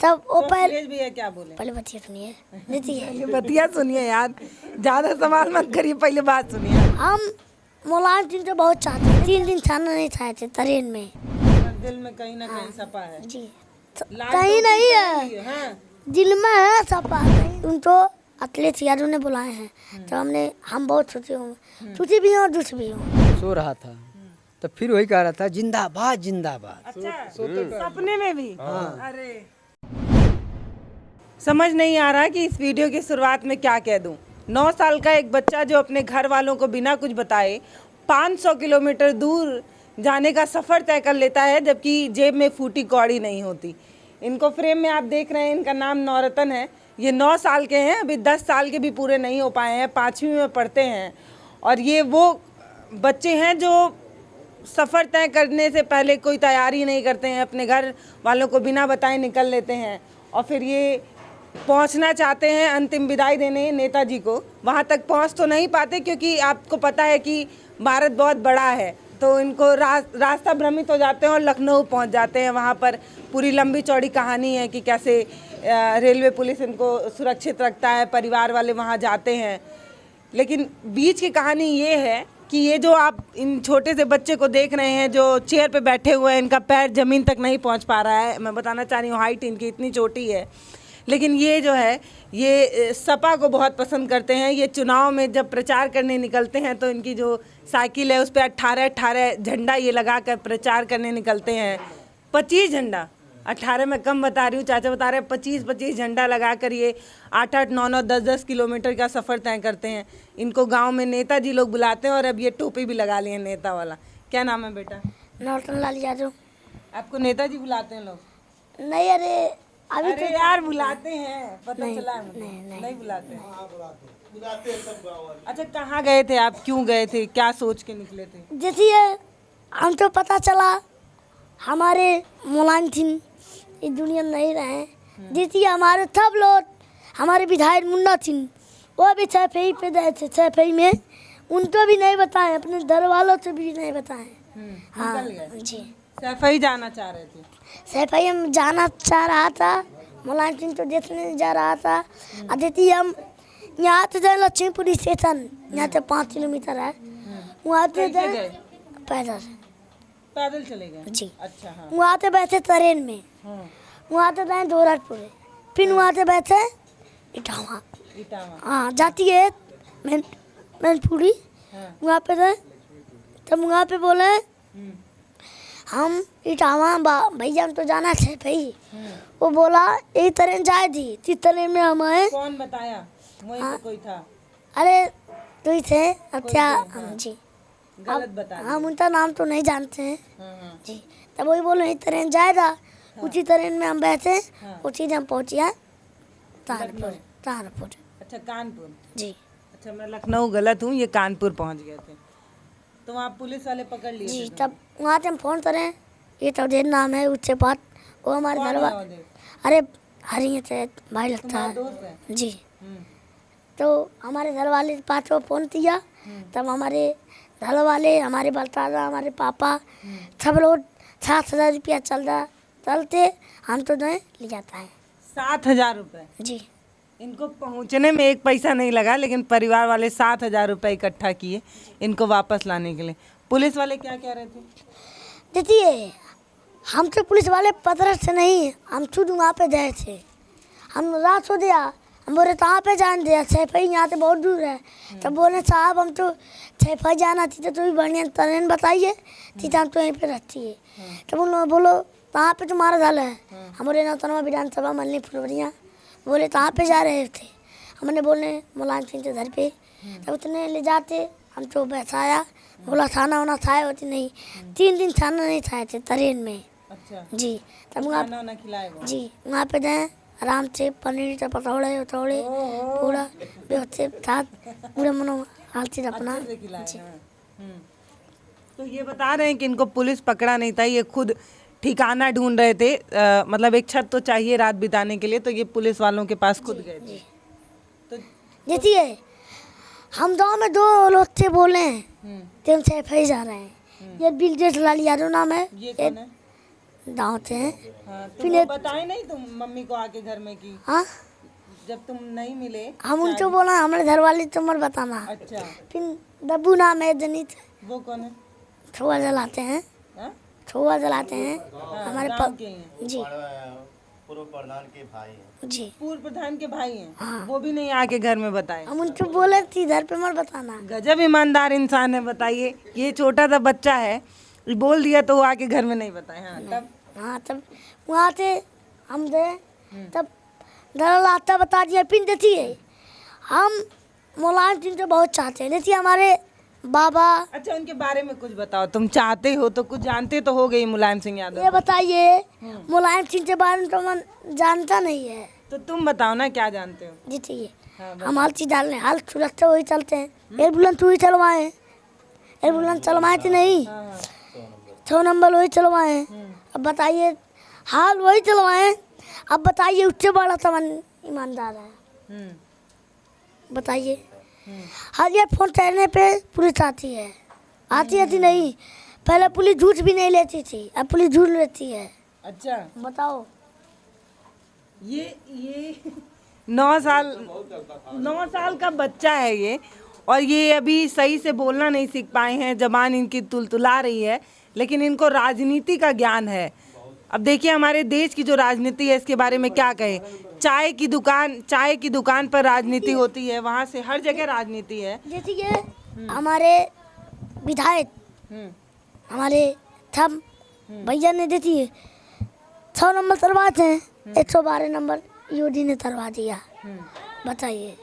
तब वो तो पहले अखिलेश भैया क्या बोले? पहले बतिया सुनिए नीति है। ये बतिया सुनिए यार, ज्यादा सवाल मत करिए, पहले बात सुनिए। हम मुलायम सिंह तो बहुत चाहते हैं, 3 दिन खाना नहीं खाए थे ट्रेन में। पर दिल में कहीं ना कहीं सपा है। जी लाल कहीं टोपी नहीं पहन ली है, हाँ। दिल में है सपा। उनको अखिलेश यादव ने बुलाए हैं तो हम बहुत खुशी भी और दुख भी हूँ। सो रहा था तो फिर वही कह रहा था जिंदाबाद जिंदाबाद। अच्छा सपने में भी? अरे समझ नहीं आ रहा कि इस वीडियो की शुरुआत में क्या कह दूं। 9 साल का एक बच्चा जो अपने घर वालों को बिना कुछ बताए 500 किलोमीटर दूर जाने का सफ़र तय कर लेता है, जबकि जेब में फूटी कौड़ी नहीं होती। इनको फ्रेम में आप देख रहे हैं, इनका नाम नौरतन है। ये 9 साल के हैं, अभी 10 साल के भी पूरे नहीं हो पाए हैं, 5वीं में पढ़ते हैं। और ये वो बच्चे हैं जो सफ़र तय करने से पहले कोई तैयारी नहीं करते हैं, अपने घर वालों को बिना बताए निकल लेते हैं और फिर ये पहुंचना चाहते हैं अंतिम विदाई देने नेताजी को। वहां तक पहुंच तो नहीं पाते क्योंकि आपको पता है कि भारत बहुत बड़ा है, तो इनको रास्ता भ्रमित हो जाते हैं और लखनऊ पहुंच जाते हैं। वहां पर पूरी लंबी चौड़ी कहानी है कि कैसे रेलवे पुलिस इनको सुरक्षित रखता है, परिवार वाले वहां जाते हैं। लेकिन बीच की कहानी ये है कि ये जो आप इन छोटे से बच्चे को देख रहे हैं जो चेयर पे बैठे हुए हैं, इनका पैर ज़मीन तक नहीं पहुंच पा रहा है। मैं बताना चाह रही हूँ हाइट इनकी इतनी छोटी है, लेकिन ये जो है ये सपा को बहुत पसंद करते हैं। ये चुनाव में जब प्रचार करने निकलते हैं तो इनकी जो साइकिल है उस पर 18 झंडा ये लगा कर प्रचार करने निकलते हैं। 25 झंडा, 18 में कम बता रही हूँ, चाचा बता रहे हैं 25 झंडा लगा कर ये 8 9 10 किलोमीटर का सफ़र तय करते हैं। इनको गांव में नेताजी लोग बुलाते हैं और अब ये टोपी भी लगा लिए नेता वाला। क्या नाम है बेटा? नौरतन लाल यादव। आपको नेताजी बुलाते हैं लोग? नहीं अरे अभी अरे यार बुलाते हैं, पता चला है मुझे। नहीं बुलाते हैं। अच्छा कहाँ गए थे आप, क्यों गए थे, क्या सोच के निकले थे? जैसे हम तो पता चला हमारे मुलायम सिंह इस दुनिया में नहीं रहे। जैसे हमारे सब लोग, हमारे विधायक मुन्ना सिंह वो भी सैफई पे गए थे, सैफई में उनको भी नहीं बताए, अपने घर वालों से भी नहीं बताए। हाँ जी सैफई जाना चाह रहे थे? सैफई हम जाना चाह रहा था, मुलायम सिंह तो देखने जा रहा था। अदिति हम यहाँ से जाए लक्ष्मीपुरी स्टेशन, यहाँ से 5 किलोमीटर है, वहाँ से जाए पैदल चले गए? जी अच्छा हाँ। वहाँ से बैठे ट्रेन में, वहाँ से गए दोराटपुर, फिर वहाँ से बैठे इटावा। हाँ जाती है मैनपुरी, वहाँ पे गए तब वहाँ पे बोले हम इटावा भैया हम तो जाना है भाई। वो बोला एक ट्रेन जाए थी, इस ट्रेन में हम आए। कौन बताया? वहीं पे कोई था? अरे तो ही थे, अब क्या हम जी गलत बता हम उनका नाम तो नहीं जानते हैं जी। तब वही बोले ट्रेन जाएगा, उसी ट्रेन में हम बैठे, उसी दिन हम पहुँचे तारपुर। अच्छा कानपुर जी। अच्छा मैं लखनऊ गलत हूँ, ये कानपुर पहुँच गए थे, तो वहाँ पुलिस वाले पकड़ लिए जी। थे? तब वहाँ से हम फ़ोन करें, ये तो नाम है उससे बात, वो हमारे घर वाले, अरे हरी थे भाई लगता है जी। तो हमारे घर वाले के पास वो फ़ोन किया, तब हमारे घर वाले, हमारे बलताजा, हमारे पापा सब लोग 7,000 रुपया चलते हम तो नहीं ले जाता है। 7,000 रुपये? जी। इनको पहुंचने में 1 पैसा नहीं लगा, लेकिन परिवार वाले 7,000 रुपये इकट्ठा किए इनको वापस लाने के लिए। पुलिस वाले क्या कह रहे थे? देखिए हम तो पुलिस वाले पत्र से नहीं, हम खुद वहाँ पे गए थे, हम रात हो गया, हम बोले कहाँ पे जान दिया, सैफई यहाँ से बहुत दूर है। तब बोले साहब हम तो सैफई जाना थी, तो भी बढ़िया ट्रेन बताइए थी, हम तो यहीं पे रहती है। तब उन लोग बोलो कहाँ पे तुम्हारा घर है? हमारे नौतनवा विधानसभा मल्ली फुलवरिया। बोले कहाँ पे जा रहे थे? हमने बोले मुलायम सिंह के घर पे। तब उतने ले जाते, हम तो बैठाया, बोला खाना वाना खाए होती नहीं, 3 दिन खाना नहीं खाए थे ट्रेन में। अच्छा जी। तब वहाँ जी वहाँ पे गए आराम से, पनीर के पकौड़े पूरा व्यवस्थित था, पूरा मनो हालत अपना जी। तो ये बता रहे हैं कि इनको पुलिस पकड़ा नहीं था, ये खुद ठिकाना ढूंढ रहे थे, मतलब एक छत तो चाहिए रात बिताने के लिए, तो ये पुलिस वालों के पास खुद गए थे। तो देखिए हम गाँव में 2 लोग थे, बोले हैं तो हम सैफई जा रहे हैं। ये बिलजेश लाल यादव नाम है, ये कौन है? दावते हैं। हाँ, तुम वो बताए नहीं तुम मम्मी को आके घर में की हाँ, जब तुम नहीं मिले? हम उनको बोला हमारे घर वाले तुम मत बताना। अच्छा, फिर डब्बू नाम है जनित, वो कौन है? छोआ जलाते हैं, हाँ? छोआ जलाते हैं हमारे गाँव के हैं। जी पूर्व प्रधान के भाई हैं। जी। पूर्व प्रधान के भाई हैं। हाँ। वो भी नहीं आके घर में बताए। हम उनको बोले थी घर पे मत बताना। गजब ईमानदार इंसान है, बताइए। ये छोटा सा बच्चा है, बोल दिया तो वो आके घर में नहीं बताए। हाँ, तब हाँ, तब वहाँ से हम गए, तब दलाल आता बता दिया पिन देती है। हम मुलायम सिंह को बहुत चाहते हैं, जैसे हमारे बाबा। अच्छा, उनके बारे में कुछ बताओ। तुम चाहते हो तो कुछ जानते तो हो गई मुलायम सिंह यादव। ये बताइए, मुलायम सिंह के बारे में तो मन जानता नहीं है। तो तुम बताओ ना, क्या जानते हो? जीतिए, हाँ, हम हर चीज डाल रहे हैं, हाल सूरत से वही चलते हैं। एयरबुलेंस वही चलवाए, एयरबुलेंस चलवाए थे नहीं, हाँ, हाँ। 6 नंबर वही चलवाए। अब बताइए, हाल वही चलवाए। अब बताइए, उससे बड़ा तो ईमानदार है। बताइए, हर ये फोन करने पे पुलिस आती है, आती नहीं। पहले पुलिस झूठ भी नहीं लेती थी, अब पुलिस झूठ लेती है। अच्छा, बताओ। ये 9 साल का बच्चा है ये, और ये अभी सही से बोलना नहीं सीख पाए हैं, जबान इनकी तुलतुला रही है, लेकिन इनको राजनीति का ज्ञान है। अब देखिए हमारे देश की जो राजनीति है इसके बारे में क्या कहें। चाय की दुकान पर राजनीति होती है, वहाँ से हर जगह राजनीति है। जैसे कि हमारे विधायक, हमारे थम भैया ने देती है 100 नंबर तरवाते हैं, 112 नंबर योगी ने तरवा दिया। बताइए,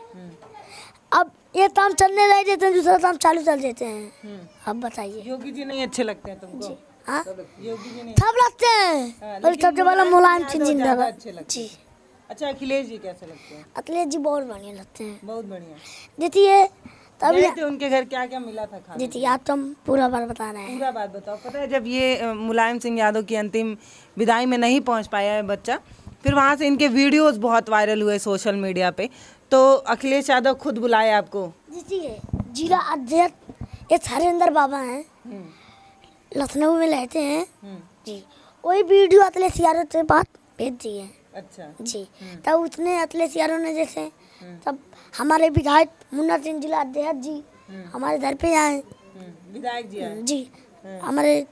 अब ये काम चलने लग देते हैं, दूसरा काम चालू चल देते हैं। अब बताइए। योगी जी नहीं अच्छे लगते हैं तुमको? हाँ, योगी जी नहीं सब लगते हैं, और सबसे बड़ा मुलायम सिंह जिंदाबाद अच्छे लगते जी। हैं। अच्छा, अखिलेश जी कैसे लगते हैं? अखिलेश जी बहुत बढ़िया लगते हैं। बहुत बढ़िया। देखिए, तभी गए थे उनके घर, क्या क्या मिला था खाने? देखिए, आप तो हम पूरा बार बता रहे हैं। पूरा बात बताओ। पता है, जब ये मुलायम सिंह यादव की अंतिम विदाई में नहीं पहुंच पाया है बच्चा, फिर वहां से इनके वीडियोस बहुत वायरल हुए सोशल मीडिया पे, तो अखिलेश यादव खुद बुलाए आपको? देखिए, जिला अध्यक्ष ये हरेंद्र बाबा हैं, लखनऊ में रहते हैं जी। वही वीडियो अखिलेश यादव से बात भेज दी है। अच्छा जी, तब उसने अखिलेश यादव ने जैसे, तब हमारे विधायक मुन्ना सिंह जिला अध्यक्ष जी हमारे घर पे आए विधायक जी आए। जी, हमारे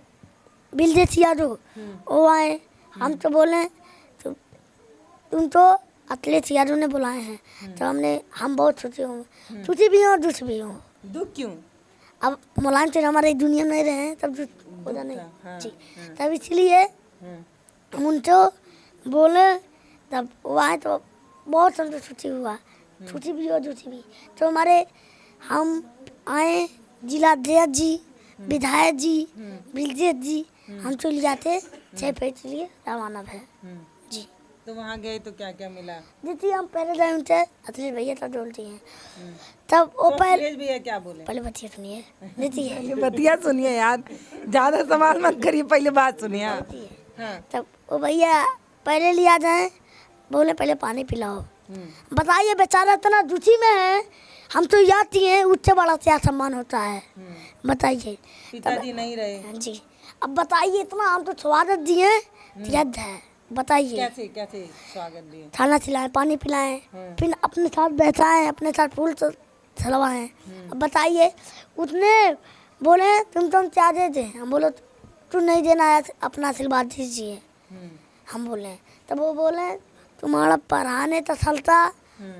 बिलदेश यादव वो आए। हम तो बोले तो तुम तो अखिलेश यादव ने बुलाए हैं, तो हम बहुत खुशी भी हूँ, दुख भी हूँ। दुख क्यों? अब मुलायम सिंह हमारे दुनिया में नहीं रहे हैं, तब होता नहीं हाँ, जी। तब इसलिए हम उनको बोले, तब वो आए तो बहुत संतोष खुशी हुआ, खुशी भी और दुखी भी। तो हम आए, जिला अध्यक्ष जी, विधायक जी, बिलजेत जी, हम चले जाते 6 फीट के लिए रवाना है जी। तो वहाँ गए तो क्या क्या मिला? दीदी, हम पहले गए उनसे, अखिलेश भैया तब बोलती हैं, तब वो तो पहले अखिलेश भैया क्या बोले? पहले बतिया सुनिए। दीदी पहले बतिया सुनिए यार, ज्यादा सवाल मत करिए, पहले बात सुनिए। हाँ। तब वो भैया पहले लिया जाए, बोले पहले पानी पिलाओ। बताइए, बेचारा इतना दुखी में है, हम तो याद ही हैं, उससे बड़ा क्या सम्मान होता है। बताइए, पिताजी नहीं रहे जी। अब बताइए, इतना हम तो स्वागत दिए, याद है। बताइए, कैसे कैसे स्वागत दिए? खाना खिलाएं, पानी पिलाएं, फिर अपने साथ बैठाएं, अपने साथ फूल चलवाएं। अब बताइए, उसने बोले तुम क्या दे दे, हम बोलो तू नहीं देना है, अपना आशीर्वाद दीजिए। हम बोले, तब वो बोले तुम्हारा पढ़ाने तो चलता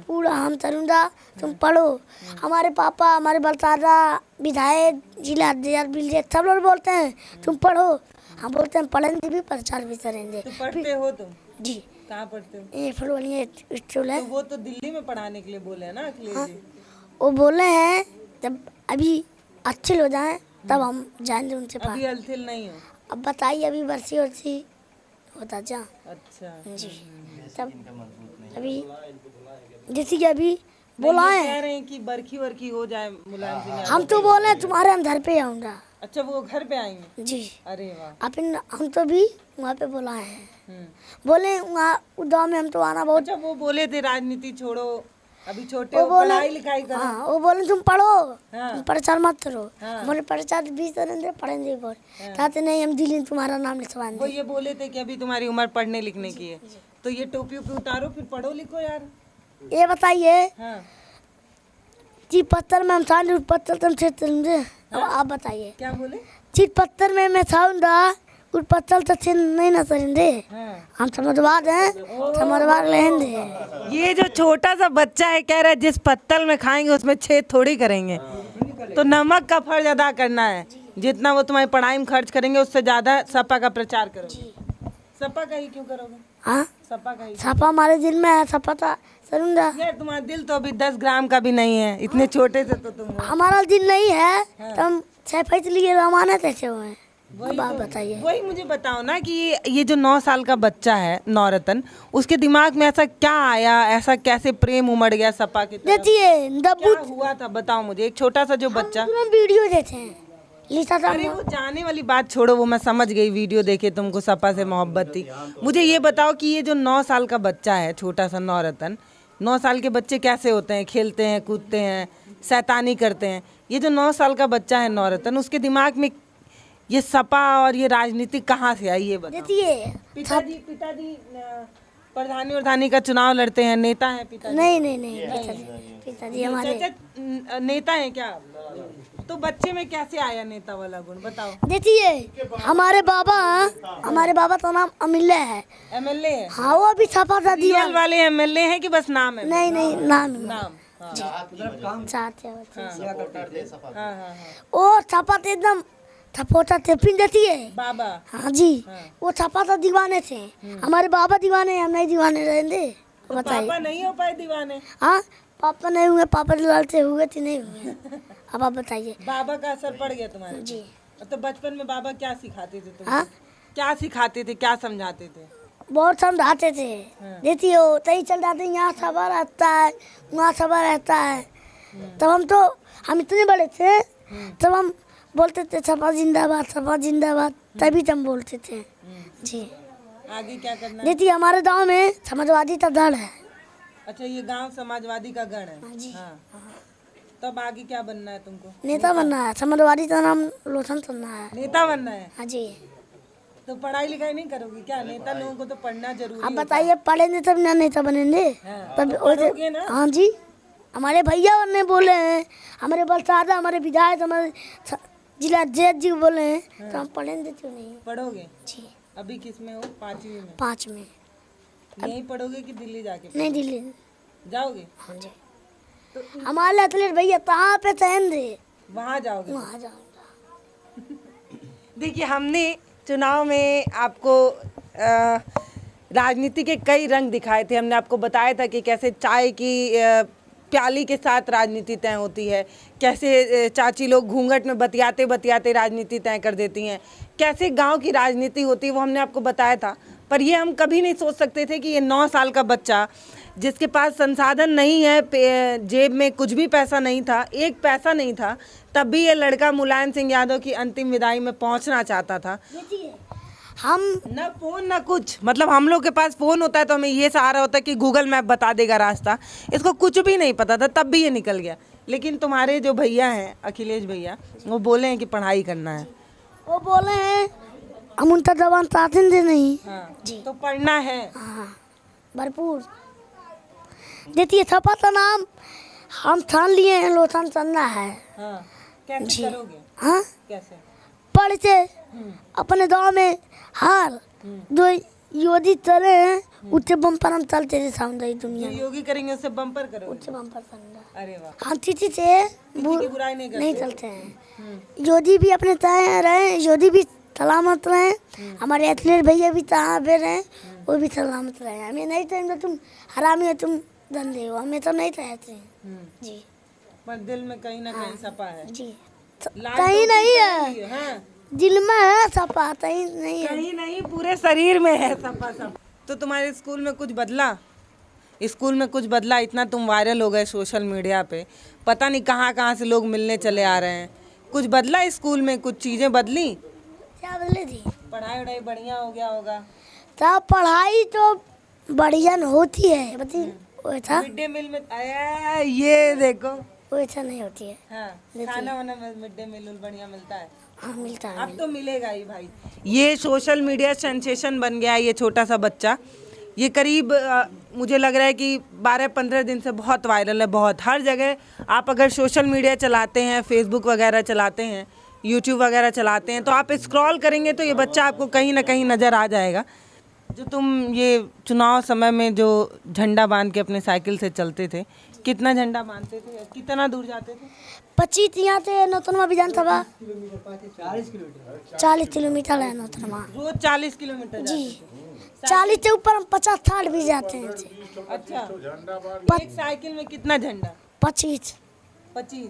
पूरा हम चलूँगा, तुम पढ़ो। हमारे पापा, हमारे बलसादा, विधायक, जिला अध्यक्ष, बिलजेत, सब लोग बोलते हैं तुम पढ़ो। हम बोलते हैं पढ़ेंगे भी, प्रचार भी करेंगे। तो पढ़ते हो तुम? जी। कहाँ पढ़ते हो? ये फुलवानी स्कूल है। तो वो तो दिल्ली में पढ़ाने के लिए बोले हैं ना अखिलेश जी? वो बोले हैं जब अभी अच्छे हो जाएं तब हम जाएंगे उनसे पास। अभी अलथिल नहीं हो? अब बताइए, अभी वर्षी होता जा। अच्छा जी, तब अभी जैसे कि अभी बुलाए कह रहे हैं कि बरखी वर्खी हो जाए मुलायम सिंह यादव। हम तो बोले तुम्हारे हम घर पे आऊँगा। अच्छा, वो घर पे आएंगे? जी। अरे वाह। अपन हम तो भी वहाँ पे बुलाए हैं, बोले वहाँ गाँव में हम तो आना बहुत। अच्छा, वो बोले थे राजनीति छोड़ो, अभी छोटे हो, पढ़ाई लिखाई करो। हाँ वो बोले तुम पढ़ो, हाँ। तुम प्रचार मत करो। हाँ। बोले प्रचार 20 तरह पढ़ेंगे बोल कहते नहीं हम दिल्ली में तुम्हारा नाम लिखवा वो देंगे। ये बोले थे कि अभी तुम्हारी उम्र पढ़ने लिखने की है, तो ये टोपी उपी उतारो फिर पढ़ो लिखो यार। ये बताइए हाँ चीट पत्थर में हम था पत्थर तुम क्षेत्र में, अब आप बताइए। क्या बोले? चीट पत्थर में मैं था उस पत्थर तो छेद नहीं ना करेंगे। हाँ। हम समझवाद हैं, समझवाद लेंगे। ये जो छोटा सा बच्चा है कह रहा है जिस पत्तल में खाएंगे उसमें छेद थोड़ी करेंगे। तो नमक का फर्ज अदा करना है, जितना वो तुम्हारी पढ़ाई में खर्च करेंगे उससे ज्यादा सपा का प्रचार करोगे। सपा का ही क्यों करोगे? हाँ सपा का ही। छापा हमारे दिल में है, छापा था सरुंदा। यार तुम्हारा दिल तो अभी 10 ग्राम का भी नहीं है, इतने छोटे से तो तुम हो। हमारा दिल नहीं है तो हम 6 फीट लिए रवाना कैसे हुए हैं? अब आप बताइए। वही मुझे बताओ ना कि ये जो 9 साल का बच्चा है नौरतन, उसके दिमाग में ऐसा क्या आया, ऐसा कैसे प्रेम उमड़ गया सपा की तरफ? देखिए दब्बू क्या हुआ था बताओ मुझे। एक छोटा सा जो बच्चा, तुरंत वीडियो देते हैं लिखा था। अरे वो जाने वाली बात छोड़ो, वो मैं समझ गई, वीडियो देखे तुमको सपा से मोहब्बत थी। मुझे ये बताओ कि ये जो 9 साल का बच्चा है, छोटा सा नौरतन, 9 साल के बच्चे कैसे होते हैं? खेलते हैं, कूदते हैं, शैतानी करते हैं। ये जो 9 साल का बच्चा है नौरतन, उसके दिमाग में ये सपा और ये राजनीति कहाँ से आई ये बताओ। देखिए पिताजी प्रधानी उर्धानी का चुनाव लड़ते हैं, नेता हैं पिताजी? नहीं पिताजी हमारे। चाचा नेता हैं क्या? तो बच्चे में कैसे आया नेता वाला गुण बताओ। देखिए हमारे बाबा का नाम अमिल्य है। एमएलए है? हाँ वो भी छापा था दिया। रियल वाले एमएलए हैं कि बस नाम है? नहीं नाम नाम। चाहते हाँ हाँ। वो छापा थे एकदम थपोटा टिफिन देती है। बाबा। हाँ जी वो छापा था दीवाने थे। हमारे बाबा दीवाने, हम नहीं दीवाने रहेंगे। तो बताइए। पापा नहीं हो पाए दीवाने? हाँ पापा नहीं हुए, पापा लालते हुए थे नहीं हुए। अब आप बताइए। बाबा का असर पड़ गया तुम्हारे? जी। तो बचपन में बाबा क्या सिखाते थे तुमको? हाँ क्या सिखाते थे, क्या समझाते थे? बहुत समझाते थे। देती हो तही चल जाते, यहाँ सभा रहता है, वहाँ सभा रहता है। तब हम इतने बड़े थे, तब हम बोलते थे सपा जिंदाबाद, तभी तो हम बोलते थे। जी आगे क्या करना है? देती हमारे गांव में समाजवादी का गढ़ है। अच्छा ये गांव समाजवादी का गढ़ है? जी। हाँ। तब आगे क्या बनना है तुमको? नेता बनना है। समाजवादी का नाम रोशन करना है। नेता बनना है? हाँ जी। तो पढ़ाई लिखाई नहीं करोगी क्या? नेता लोगों को तो पढ़ना जरूरी आप होता है। बताइए पढ़ेंगे तब ना नेता बनेंगे। हाँ, तब पढ़ोगे ना? हाँ जी हमारे भैया ने बोले हैं, हमारे बलसादा, हमारे विधायक, हमारे जिला अध्यक्ष जी बोले हैं, तो हम पढ़ेंगे क्यों नहीं? पढ़ोगे? जी। अभी किस में हो? 5वीं में? 5 में। यहीं पढ़ोगे कि दिल्ली जाके नहीं दिल्ली। जाओगे? हाँ जी। हमारे एथलीट भैया कहाँ पे चैन दे, वहाँ जाओगे? वहाँ जाऊँगा। देखिए हमने चुनाव में आपको राजनीति के कई रंग दिखाए थे। हमने आपको बताया था कि कैसे चाय की प्याली के साथ राजनीति तय होती है, कैसे चाची लोग घूंघट में बतियाते बतियाते राजनीति तय कर देती हैं, कैसे गांव की राजनीति होती है, वो हमने आपको बताया था। पर ये हम कभी नहीं सोच सकते थे कि ये 9 साल का बच्चा जिसके पास संसाधन नहीं है, जेब में कुछ भी पैसा नहीं था, एक पैसा नहीं था, तब भी ये लड़का मुलायम सिंह यादव की अंतिम विदाई में पहुंचना चाहता था। देखिए हम न फोन न कुछ, मतलब हम लोग के पास फोन होता है तो हमें ये सहारा होता है कि गूगल मैप बता देगा रास्ता। इसको कुछ भी नहीं पता था, तब भी ये निकल गया। लेकिन तुम्हारे जो भैया हैं अखिलेश भैया, वो बोले हैं कि पढ़ाई करना है। वो बोले हैं हम उनका जवान साथन दे नहीं। हाँ जी। तो पढ़ना है। हाँ भरपूर। देखिए छपा का नाम हम ठान लिए हैं, लोथन चलना है। हाँ कैसे जी। करोगे? हाँ कैसे? पढ़ के अपने गांव में हाल जो योगी चले हैं उससे बम्पर हम चलते थे सामने दुनिया जो में। योगी करेंगे उससे बम्पर करोगे? उससे बम्पर चलना। अरे वाह, हम चीची से किसी की बुराई नहीं करते। नहीं चलते हैं। योगी भी अपने तय रहे, योगी भी सलामत रहे, हमारे एथलीट भैया भी तहाँ पे रहे, वो भी सलामत रहे। हमें नहीं चाहिए तुम हरामी हो, तुम धंधे हो, हमें तो नहीं चाहते हैं। जी पर दिल में कहीं ना कहीं सपा है। जी लाल कहीं टोपी नहीं पहनी है, हाँ। दिल में है सपा, कहीं नहीं है। कहीं नहीं, पूरे शरीर में है सपा सब। तो तुम्हारे स्कूल में कुछ बदला? स्कूल में कुछ बदला? इतना तुम वायरल हो गए सोशल मीडिया पे, पता नहीं कहाँ कहाँ से लोग मिलने चले आ रहे हैं। कुछ बदला स्कूल में? कुछ चीज़ें बदली? क्या बदले थी? पढ़ाई वढ़ाई बढ़िया हो गया होगा? तब पढ़ाई तो बढ़िया न होती है, बताइए वैसा मिड डे मील में आया ये देखो। वैसा नहीं होती है। हाँ, खाना वाना मिड डे मील बढ़िया मिलता है। हाँ मिलता है। अब तो मिलेगा ही भाई। ये सोशल मीडिया सेंसेशन बन गया है ये छोटा सा बच्चा। ये करीब मुझे लग रहा है कि 12-15 दिन से बहुत वायरल है, बहुत हर जगह। आप अगर सोशल मीडिया चलाते हैं, फेसबुक वगैरह चलाते हैं, यूट्यूब वगैरह चलाते हैं, तो आप स्क्रॉल करेंगे तो ये बच्चा आपको कहीं ना कहीं नज़र आ जाएगा। जो तुम ये चुनाव समय में जो झंडा बांध के अपने साइकिल से चलते थे, कितना झंडा बांधते थे, कितना दूर जाते थे? 25 यहाँ से नौतनवा विधानसभा 40 किलोमीटर है नौतनवा। रोज 40 किलोमीटर जी 40 से ऊपर हम 50-60 भी जाते हैं। अच्छा, एक साइकिल में कितना झंडा? 25। 25।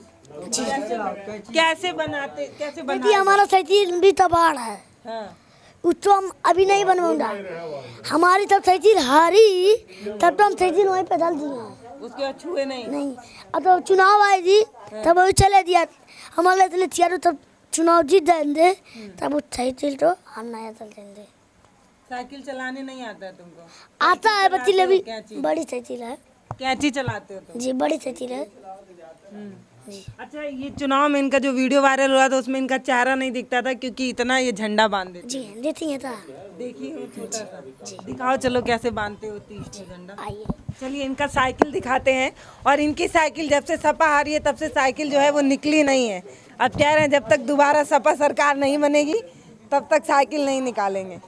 कैसे बनाते, कैसे यदि बनाते? हमारा साइकिल भी तबाड़ है हाँ, उसको हम अभी नहीं बनवाऊंगा। हमारी तब साइकिल हारी तब तो हम साइकिल वहीं पे डाल दिए उसके बाद छुए नहीं। नहीं। अब तो चुनाव आएगी तब वही चले दिया हमारे लिए तैयार तब चुनाव जीत जाएंगे तब वो साइकिल तो हम नया चल देंगे। साइकिल चलाने नहीं आता है तुमको? आता है बच्ची ले भी कैंची? बड़ी साइकिल है। कैंची चलाते हो तुम? जी बड़ी साइकिल है। जी अच्छा, ये चुनाव में इनका जो वीडियो वायरल हुआ था उसमें इनका चेहरा नहीं दिखता था क्योंकि इतना ये झंडा बांध देते। जी देखिए था। देखी हो छोटा सा, दिखाओ चलो कैसे बांधते हो 30 झंडा। आइए चलिए इनका साइकिल दिखाते हैं। और इनकी साइकिल जब से सपा आ रही है तब से साइकिल जो है वो निकली नहीं है। अब कह रहे हैं जब तक दोबारा सपा सरकार नहीं बनेगी तब तक साइकिल नहीं निकालेंगे।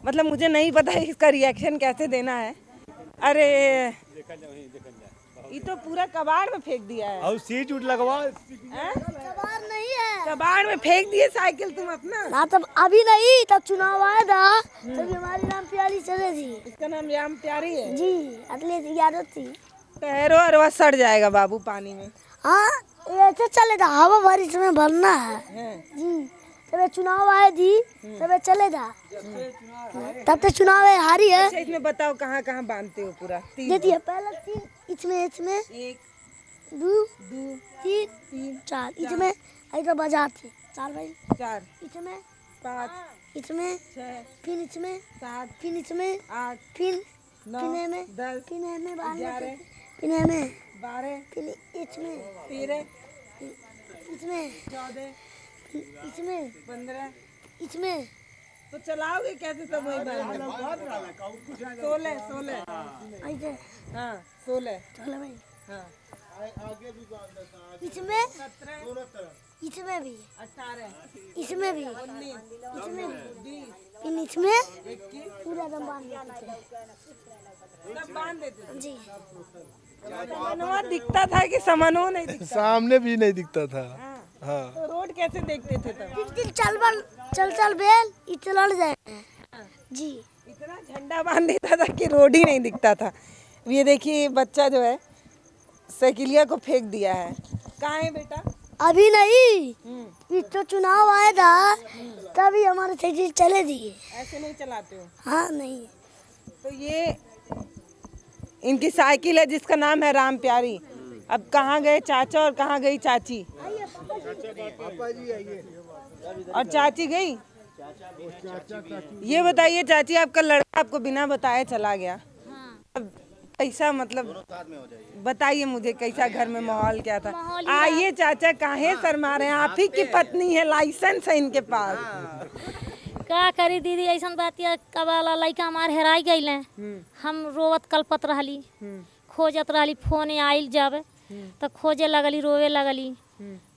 मतलब मुझे नहीं पता है इसका रिएक्शन कैसे देना है। अरे ये तो पूरा कबाड़ में फेंक दिया है। और सीट उठ लगवा हैं? सवार नहीं है कबाड़ में फेंक दिए साइकिल तुम अपना। ना तब अभी नहीं तब चुनाव आएगा तभी हमारी नाम प्यारी चले थी। इसका नाम राम प्यारी है। जी अगले याद थी। पैरों और वह सड़ जाएगा बाबू पानी में। हाँ ऐसे चलेगा हवा बारिश में भरना है। हैं? जी तब चुनाव आएगी तब चलेगा तब तक चुनाव है हारी है। अच्छा, इसमें बताओ कहाँ कहाँ बांधते हो पूरा? देखिए पहला 3 इसमें 1 2 2 3 4 इसमें ऐसा बजाते 4 भाई 4 इसमें 5 इसमें 6 फिर इसमें 7 फिर इसमें 8 फिर 9 फिर में 10 फिर में 11 फिर में 12 फिर इसमें 13 इसमें 14 इसमें 15। इसमें तो चलाओगे कैसे सब वही बांधे? 16 ऐसे हाँ 16 चलो भाई हाँ इसमें 17 इसमें भी 18 इसमें भी 19 इसमें भी 20 फिर इसमें 21 पूरा दम बांध देते थे। सब बांध देते थे। जी समनवा दिखता था कि समनवा नहीं दिखता? सामने भी नहीं दिखता था। हाँ तो रोड कैसे देखते थे तब? दिन चल बेल इतना जाए। जी इतना झंडा बांध देता था कि रोड ही नहीं दिखता था। ये देखिए ये बच्चा जो है साइकिलिया को फेंक दिया है। कहाँ है बेटा? अभी नहीं ये तो चुनाव आएगा तभी हमारे साइकिल चले दिए। ऐसे नहीं चलाते हो? हाँ नहीं तो ये इनकी साइकिल है जिसका नाम है राम प्यारी। अब कहाँ गए चाचा और कहाँ गई चाची? और चाची गई? ये बताइए चाची, आपका लड़का आपको बिना बताए चला गया। अब कैसा, मतलब बताइए मुझे कैसा घर में माहौल क्या था? आइए चाचा, काहे शर्मा रहे हैं? आप ही की पत्नी है, लाइसेंस है इनके पास। का करी दीदी ऐसा बात या कबाला लड़का हमार हेराई गई हम रोवत कल्पत रहली खोजत रहली फोन आइल जब तब खोजे लगली रोवे लगली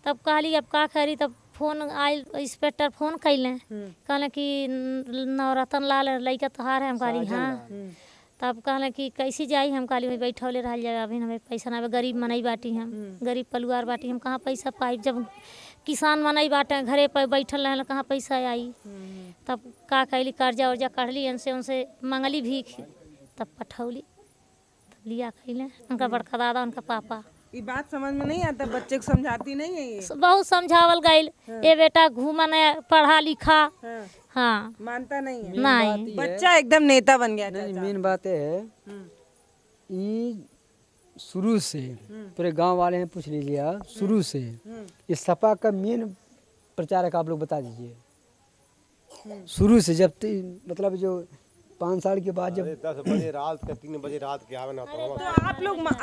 तब कहली अब का करी तब फोन आइल इंस्पेक्टर फोन कैले कहले कि नवरतन लाल लड़का तोहार है हम कहली हाँ तब कहले कि कैसी जाई हम कहली भाई बैठौले रह जाए अभी हमें पैसा ना गरीब मनई बाटी हम गरीब परिवार बाटी हम कहाँ पैसा पाई जब किसान मनई बाटे घरे पर बैठल रहे कहाँ पैसा आई तब का कैली कर्जा उर्जा काढ़ली उनसे मंगली भीख तब पठौली तब लिया कैले उनका बड़का दादा उनका पापा। ये बात समझ में नहीं आता, बच्चे को समझाती नहीं है ये? बहुत समझावल गईल ये बेटा घूमन पढ़ा लिखा हाँ मानता नहीं है। नहीं बच्चा एकदम नेता बन गया नहीं चाचा। मेन बात है ये शुरू से पूरे गांव वाले हैं पूछ लीजिए शुरू से ये सपा का मेन प्रचारक आप लोग बता दीजिए। शुरू से जब मतलब जो 5 साल के बाद जब 10 बजे रात के 3 बजे रात के आवे ना तो तो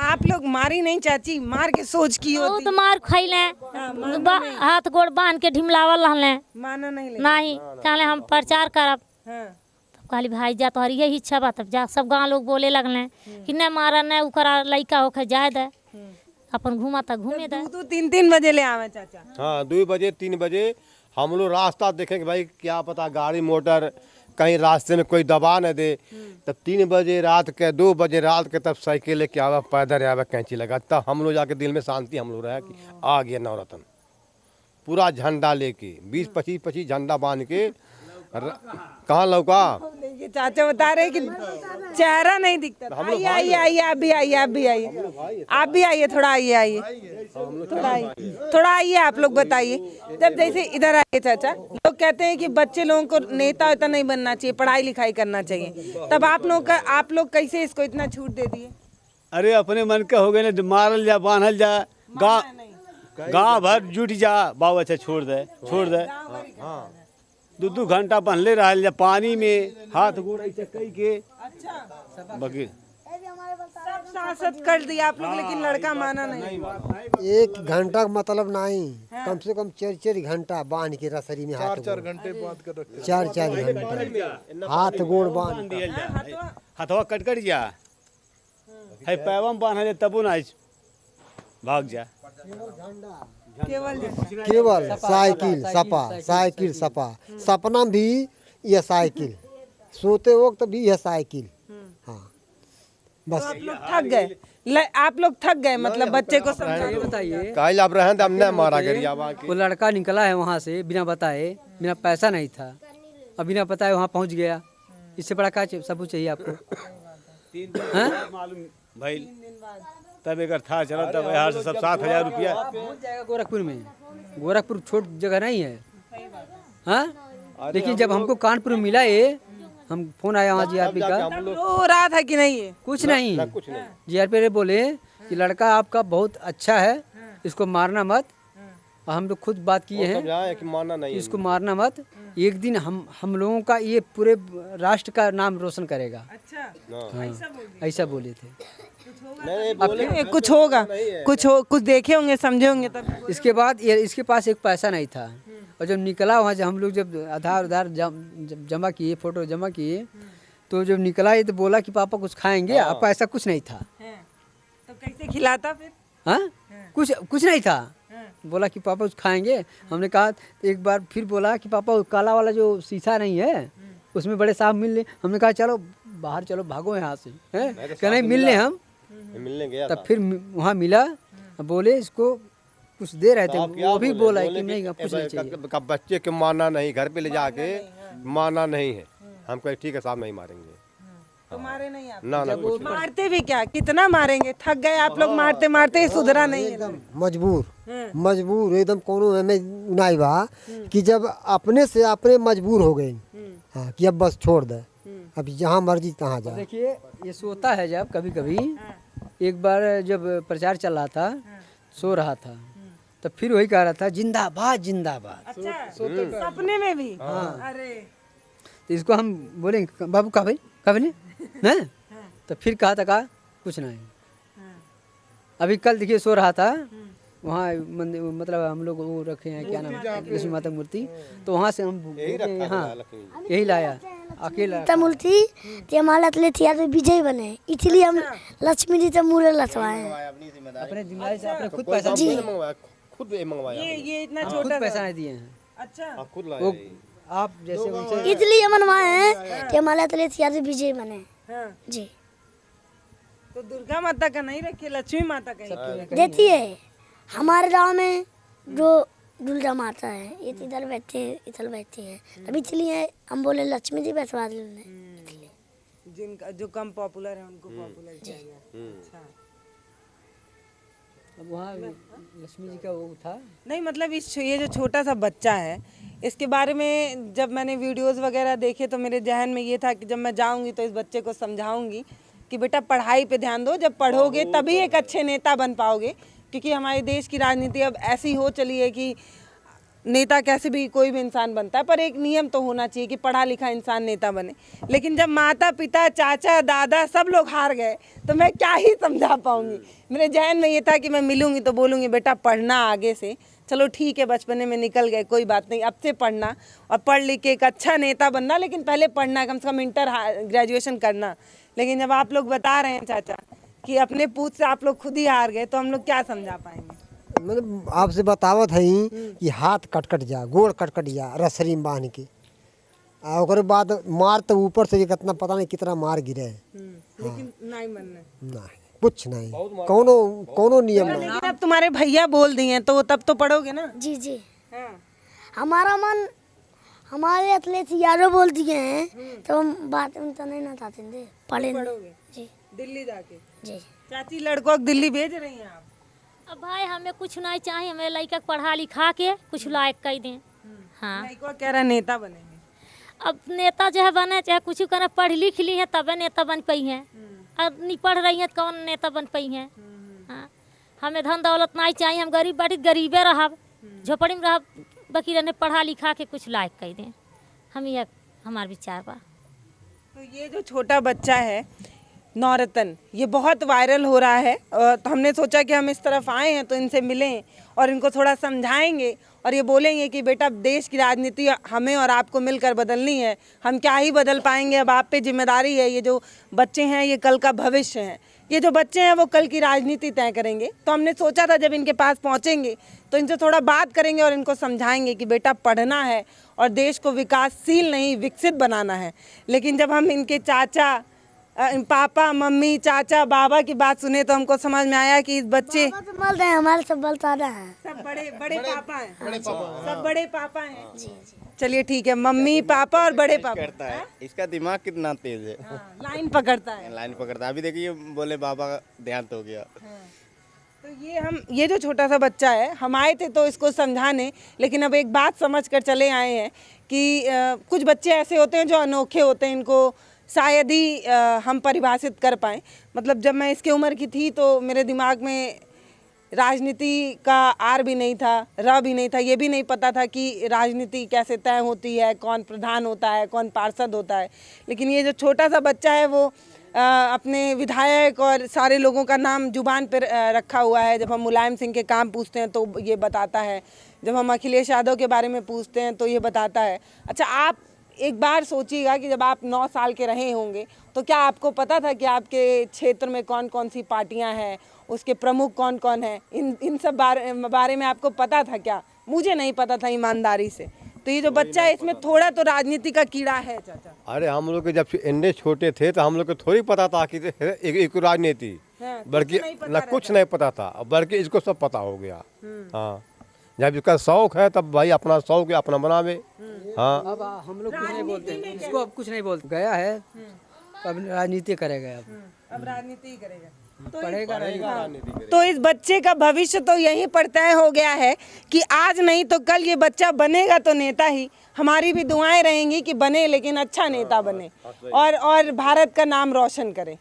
आप लोग मारी नहीं चाची, मार के सोच की वो होती। तो मार खैले हाथ गोड़ बांध के ढिमलावल रहले माना नहीं लेकिन। नहीं कहले हम प्रचार करब। हाँ। तब कहली भाई जा तोहर यही इच्छा बा। तब जा सब गाँव लोग बोले लगले कि नहीं मारा नहीं उकरा लइका होके जाए दे अपन घूमा तक घूमे दे। 2-3 बजे ले आवे चाचा। हाँ 2 बजे 3 बजे हम लोग रास्ता देखेंगे भाई, क्या पता गाड़ी मोटर कहीं रास्ते में कोई दबा न दे। तब 3 बजे रात के 2 बजे रात के तब साइकिल लेके आवा, पैदल आवा, कैंची लगा, तब हम लोग जाके दिल में शांति हम लोग रहा कि आ गया नवरत्न। पूरा झंडा लेके 20-25 झंडा बांध के कहाँ लौका। देखिए चाचा बता रहे कि चेहरा नहीं दिखता था। आइए आइए आइए, आप भी आइए, आप भी आइए, आप भी आइए, थोड़ा आइए आइए, थोड़ा आइए, आप लोग बताइए। जब जैसे इधर आइए चाचा, लोग कहते हैं कि बच्चे लोगों को नेता वेता नहीं बनना चाहिए, पढ़ाई लिखाई करना चाहिए, तब आप लोग कैसे इसको इतना छूट दे दिए? अरे अपने मन का हो गए ना, मारल जा बांधल जा, गाँव भर जुट जा, बाबू अच्छा छोड़ दे 2-2 घंटा पहले रहल जा पानी में, हाथ गोड़ ऐसे कई के बाकी सब सांसद कर दिया आप लोग, लेकिन लड़का माना नहीं। 1 घंटा का मतलब नहीं, कम से कम 4 घंटा बांध के रसरी में, 4 घंटे बांध कर रखते 4 घंटा हाथ गोड़ बांध के। हथवा कट जा है, पैवम बांधा जा तबो ना भाग जा। केवल साइकिल सपा सपना भी यह साइकिल, सोते वक्त भी यह साइकिल। हाँ बस आप लोग थक गए मतलब बच्चे को समझाने। बताइए काल आप रहे हम ने मारा गरिया। वो लड़का निकला है वहाँ से बिना बताए, बिना पैसा नहीं था, अब बिना बताए वहाँ पहुँच गया। इससे बड़ा क्या सबूत चाहिए आपको? मालूम भाई तब एक था चला, तब यहाँ से सब 7,000 रुपया पहुँच जाएगा गोरखपुर में। गोरखपुर छोट जगह नहीं है। हाँ लेकिन जब हमको कानपुर में मिला ये, हम फोन आया वहाँ जीआरपी का, रो रहा था कि नहीं? है कुछ नहीं, जीआरपी बोले कि लड़का आपका बहुत अच्छा है, इसको मारना मत। और हम लोग खुद बात किए हैं कि मारना नहीं, इसको मारना मत, एक दिन हम लोगों का ये पूरे राष्ट्र का नाम रोशन करेगा। अच्छा ऐसा बोले थे। कुछ होगा, कुछ देखे होंगे, समझे होंगे तब। इसके बाद इसके पास एक पैसा नहीं था, और जब निकला वहाँ, जब हम लोग जब आधार जमा किए, फोटो जमा किए, तो जब निकला ये तो बोला कि पापा कुछ खाएंगे, अब पैसा कुछ नहीं था। तो कैसे खिलाता फिर? हाँ कुछ नहीं था, बोला कि पापा कुछ खाएंगे। हमने कहा एक बार फिर बोला कि पापा काला वाला जो शीशा नहीं है उसमें बड़े साहब मिल ले। हमने कहा चलो बाहर चलो, भागो यहाँ से, क्या नहीं मिलने हम मिलने गया। तब फिर वहाँ मिला, बोले इसको कुछ दे रहे थे, वो भी बोला कि नहीं कुछ नहीं चाहिए। बच्चे के मारना नहीं, घर पे ले जाके मारना नहीं है। हम कहे ठीक है साहब नहीं मारेंगे। तो मारे नहीं आप? ना कुछ मारते भी क्या, कितना मारेंगे? थक गए आप लोग मारते मारते, सुधरा नहीं है। मजबूर एकदम कोनो हमें उनाई बा कि जब अपने से अपने मजबूर हो गए, हाँ कि अब बस छोड़ दे, अब जहाँ मर्जी तहाँ जा। देखिए ये सोता है जब कभी कभी, एक बार जब प्रचार चल रहा था, सो रहा था, तब फिर वही कह रहा था जिंदाबाद जिंदाबाद। अच्छा सपने में भी? अरे तो इसको हम बोले बाबू कहा भाई नहीं, तो फिर कहा था कुछ नहीं। अभी कल देखिए सो रहा था वहाँ मंदिर, मतलब हम लोग वो रखे हैं क्या नाम, लक्ष्मी माता मूर्ति, तो वहाँ से हम हाँ यही लाया अकेला मूर्ति ते हमारे तो विजय बने, इसलिए हम लक्ष्मी जी से मूर्ति लसवाए अपने जिम्मेदारी से, अपने खुद पैसा जी खुद मंगवाया। ये इतना खुद छोटा पैसा नहीं दिए हैं। अच्छा खुद वो आप जैसे उनसे इसलिए मनवाए हैं कि हमारे तो विजय बने। हाँ। जी तो दुर्गा माता का नहीं रखे, लक्ष्मी माता का ही देती है। हमारे गांव में जो दुर्गा माता है ये इधर बैठे हैं, तब इसलिए हम बोले लक्ष्मी जी बैठवा दें। जिनका जो कम पॉपुलर है उनको पॉपुलर चाहिए। अच्छा अब वहाँ लक्ष्मी जी का वो था नहीं, मतलब ये जो छोटा सा बच्चा है, इसके बारे में जब मैंने वीडियोस वगैरह देखे तो मेरे जहन में ये था कि जब मैं जाऊंगी तो इस बच्चे को समझाऊंगी कि बेटा पढ़ाई पे ध्यान दो, जब पढ़ोगे तभी एक अच्छे नेता बन पाओगे। क्योंकि हमारे देश की राजनीति अब ऐसी हो चली है कि नेता कैसे भी कोई भी इंसान बनता है, पर एक नियम तो होना चाहिए कि पढ़ा लिखा इंसान नेता बने। लेकिन जब माता पिता चाचा दादा सब लोग हार गए तो मैं क्या ही समझा पाऊंगी। मेरे जहन में ये था कि मैं मिलूंगी तो बोलूंगी बेटा पढ़ना आगे से, चलो ठीक है बचपने में निकल गए कोई बात नहीं, अब से पढ़ना और पढ़ लिख के एक अच्छा नेता बनना, लेकिन पहले पढ़ना, कम से कम इंटर ग्रेजुएशन करना। लेकिन जब आप लोग बता रहे हैं चाचा कि अपने पूछ से आप लोग खुद ही हार गए तो हम लोग क्या समझा पाएंगे। मतलब आपसे बतावत है कि हाथ कट जा, गोड़ कट जा रसरी में बांध के, और ओकरे बाद मार तो ऊपर से कितना पता नहीं कितना मार गिरे है। लेकिन नहीं मनना, नहीं कुछ नहीं, कोनो नियम नहीं। लेकिन अब तुम्हारे भैया बोल दिए तो तब तो पढ़ोगे ना। जी जी, हाँ। हमारा मन, हमारे एथलीट यारो बोल दिए हैं तो हम बात में तो नहीं ना चाहते थे, पढ़ेंगे जी, दिल्ली जाके। जी चाची लड़कों को दिल्ली भेज रही हैं आप। अब भाई हमें कुछ नहीं चाहिए, हमें लड़का पढ़ा लिखा के कुछ लायक कर दें। हाँ, लड़कों कह रहा नेता बनेंगे। अब नेता जो है बने चाहे कुछ करे, पढ़ लिख ली है तबे नेता बन पाई हैं, अब नहीं पढ़ रही हैं तो कौन नेता बन पाई हैं। हाँ, हमें धन दौलत नहीं चाहिए, हम गरीब बैठी गरीबे रहब, झोपड़ी में रहब, बाकी रहने पढ़ा लिखा के कुछ लायक कर दें, हम यह हमारा विचार बा। तो ये जो छोटा बच्चा है नौरतन, ये बहुत वायरल हो रहा है, तो हमने सोचा कि हम इस तरफ आए हैं तो इनसे मिलें और इनको थोड़ा समझाएंगे और ये बोलेंगे कि बेटा देश की राजनीति हमें और आपको मिलकर बदलनी है। हम क्या ही बदल पाएंगे, अब आप पे जिम्मेदारी है। ये जो बच्चे हैं ये कल का भविष्य है, ये जो बच्चे हैं वो कल की राजनीति तय करेंगे। तो हमने सोचा था जब इनके पास पहुंचेंगे तो इनसे थोड़ा बात करेंगे और इनको समझाएंगे कि बेटा पढ़ना है और देश को विकासशील नहीं विकसित बनाना है। लेकिन जब हम इनके चाचा, पापा, मम्मी, चाचा, बाबा की बात सुने तो हमको समझ में आया कि इस बच्चे बाबा तो बोलते हैं, हमारे सब बलसाना है, सब बड़े बड़े पापा हैं, सब बड़े पापा हैं। चलिए ठीक है, मम्मी पापा और बड़े पापा। करता है, इसका दिमाग कितना तेज है। लाइन पकड़ता है। लाइन पकड़ता है। अभी देखिए बोले बाबा का ध्यान हो गया। तो ये जो छोटा सा बच्चा है, हम आए थे तो इसको समझाने, लेकिन अब एक बात समझ कर चले आए हैं कि कुछ बच्चे ऐसे होते हैं जो अनोखे होते हैं, इनको शायद ही हम परिभाषित कर पाएँ। मतलब जब मैं इसके उम्र की थी तो मेरे दिमाग में राजनीति का आर भी नहीं था, र भी नहीं था, ये भी नहीं पता था कि राजनीति कैसे तय होती है, कौन प्रधान होता है, कौन पार्षद होता है। लेकिन ये जो छोटा सा बच्चा है वो अपने विधायक और सारे लोगों का नाम जुबान पर रखा हुआ है। जब हम मुलायम सिंह के काम पूछते हैं तो ये बताता है, जब हम अखिलेश यादव के बारे में पूछते हैं तो ये बताता है। अच्छा, आप एक बार सोचिएगा कि जब आप 9 साल के रहे होंगे तो क्या आपको पता था कि आपके क्षेत्र में कौन कौन सी पार्टियां हैं, उसके प्रमुख कौन कौन हैं, इन सब बारे में आपको पता था क्या? मुझे नहीं पता था ईमानदारी से। तो ये जो बच्चा है इसमें थोड़ा तो राजनीति का कीड़ा है चाचा। अरे हम लोग जब इंडे छोटे थे तो हम लोग को थोड़ी पता था कि एक राजनीति, बल्कि न कुछ नहीं पता था, बल्कि इसको सब पता हो गया। हाँ, जब इसका शौक है तब भाई अपना शौक है अपना बनावे। हाँ, अब हम लोग कुछ नहीं बोलते हैं, इसको अब कुछ नहीं बोलते, गया है अब राजनीति करेगा, अब राजनीति करेगा तो पढ़ेगा। तो इस बच्चे का भविष्य तो यही पर तय हो गया है कि आज नहीं तो कल ये बच्चा बनेगा तो नेता ही। हमारी भी दुआएं रहेंगी कि बने, लेकिन अच्छा नेता बने और भारत का नाम रोशन करे।